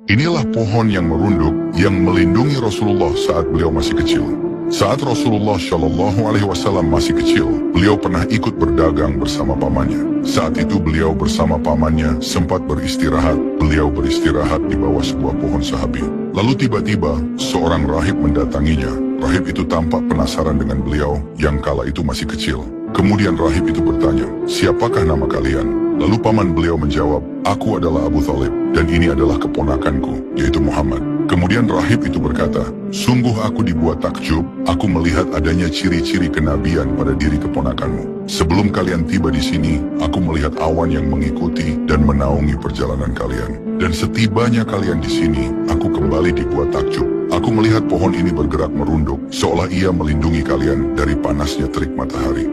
Inilah pohon yang merunduk yang melindungi Rasulullah saat beliau masih kecil. Saat Rasulullah Shallallahu Alaihi Wasallam masih kecil, beliau pernah ikut berdagang bersama pamannya. Saat itu beliau bersama pamannya sempat beristirahat. Beliau beristirahat di bawah sebuah pohon sahabi. Lalu tiba-tiba seorang rahib mendatanginya. Rahib itu tampak penasaran dengan beliau yang kala itu masih kecil. Kemudian rahib itu bertanya, "Siapakah nama kalian?" Lalu paman beliau menjawab, "Aku adalah Abu Thalib dan ini adalah keponakanku, yaitu Muhammad." Kemudian rahib itu berkata, "Sungguh aku dibuat takjub, aku melihat adanya ciri-ciri kenabian pada diri keponakanmu. Sebelum kalian tiba di sini, aku melihat awan yang mengikuti dan menaungi perjalanan kalian. Dan setibanya kalian di sini, aku kembali dibuat takjub. Aku melihat pohon ini bergerak merunduk, seolah ia melindungi kalian dari panasnya terik matahari."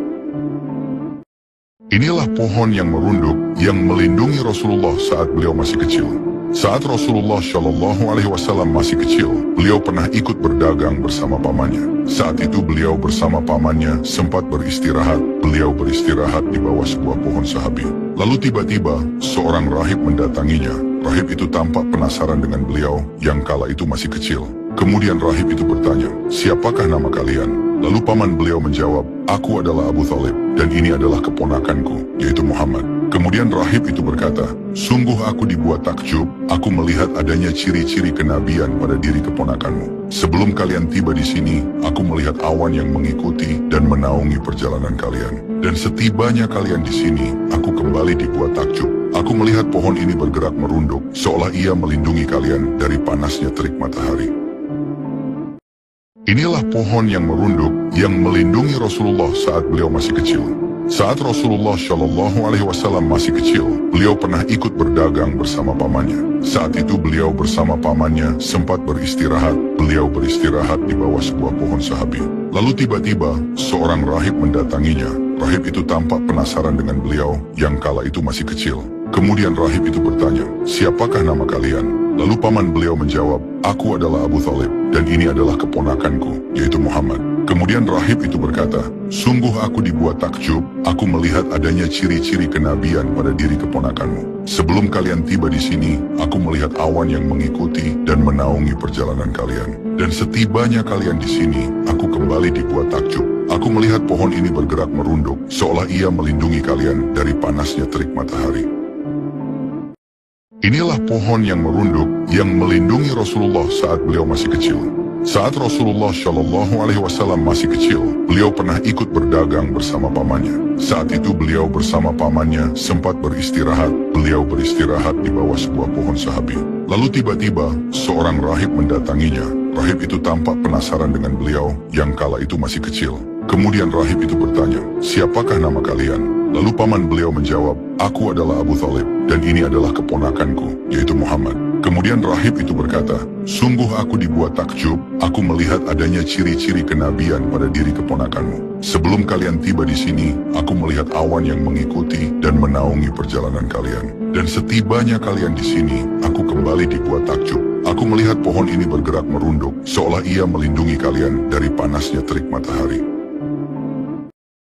Inilah pohon yang merunduk yang melindungi Rasulullah saat beliau masih kecil. Saat Rasulullah Shallallahu Alaihi Wasallam masih kecil, beliau pernah ikut berdagang bersama pamannya. Saat itu beliau bersama pamannya sempat beristirahat. Beliau beristirahat di bawah sebuah pohon sahabi. Lalu tiba-tiba seorang rahib mendatanginya. Rahib itu tampak penasaran dengan beliau yang kala itu masih kecil. Kemudian rahib itu bertanya, "Siapakah nama kalian?" Lalu paman beliau menjawab, "Aku adalah Abu Thalib dan ini adalah keponakanku, yaitu Muhammad." Kemudian rahib itu berkata, "Sungguh aku dibuat takjub, aku melihat adanya ciri-ciri kenabian pada diri keponakanmu. Sebelum kalian tiba di sini, aku melihat awan yang mengikuti dan menaungi perjalanan kalian. Dan setibanya kalian di sini, aku kembali dibuat takjub. Aku melihat pohon ini bergerak merunduk, seolah ia melindungi kalian dari panasnya terik matahari." Inilah pohon yang merunduk yang melindungi Rasulullah saat beliau masih kecil. Saat Rasulullah Shallallahu Alaihi Wasallam masih kecil, beliau pernah ikut berdagang bersama pamannya. Saat itu beliau bersama pamannya sempat beristirahat. Beliau beristirahat di bawah sebuah pohon sahabi. Lalu tiba-tiba seorang rahib mendatanginya. Rahib itu tampak penasaran dengan beliau yang kala itu masih kecil. Kemudian rahib itu bertanya, "Siapakah nama kalian?" Lalu paman beliau menjawab, "Aku adalah Abu Thalib dan ini adalah keponakanku, yaitu Muhammad." Kemudian rahib itu berkata, "Sungguh aku dibuat takjub, aku melihat adanya ciri-ciri kenabian pada diri keponakanmu. Sebelum kalian tiba di sini, aku melihat awan yang mengikuti dan menaungi perjalanan kalian. Dan setibanya kalian di sini, aku kembali dibuat takjub. Aku melihat pohon ini bergerak merunduk, seolah ia melindungi kalian dari panasnya terik matahari." Inilah pohon yang merunduk yang melindungi Rasulullah saat beliau masih kecil. Saat Rasulullah Shallallahu Alaihi Wasallam masih kecil, beliau pernah ikut berdagang bersama pamannya. Saat itu beliau bersama pamannya sempat beristirahat. Beliau beristirahat di bawah sebuah pohon sahabi. Lalu tiba-tiba seorang rahib mendatanginya. Rahib itu tampak penasaran dengan beliau yang kala itu masih kecil. Kemudian rahib itu bertanya, "Siapakah nama kalian?" Lalu paman beliau menjawab, "Aku adalah Abu Thalib dan ini adalah keponakanku, yaitu Muhammad." Kemudian rahib itu berkata, "Sungguh aku dibuat takjub, aku melihat adanya ciri-ciri kenabian pada diri keponakanmu. Sebelum kalian tiba di sini, aku melihat awan yang mengikuti dan menaungi perjalanan kalian. Dan setibanya kalian di sini, aku kembali dibuat takjub. Aku melihat pohon ini bergerak merunduk, seolah ia melindungi kalian dari panasnya terik matahari."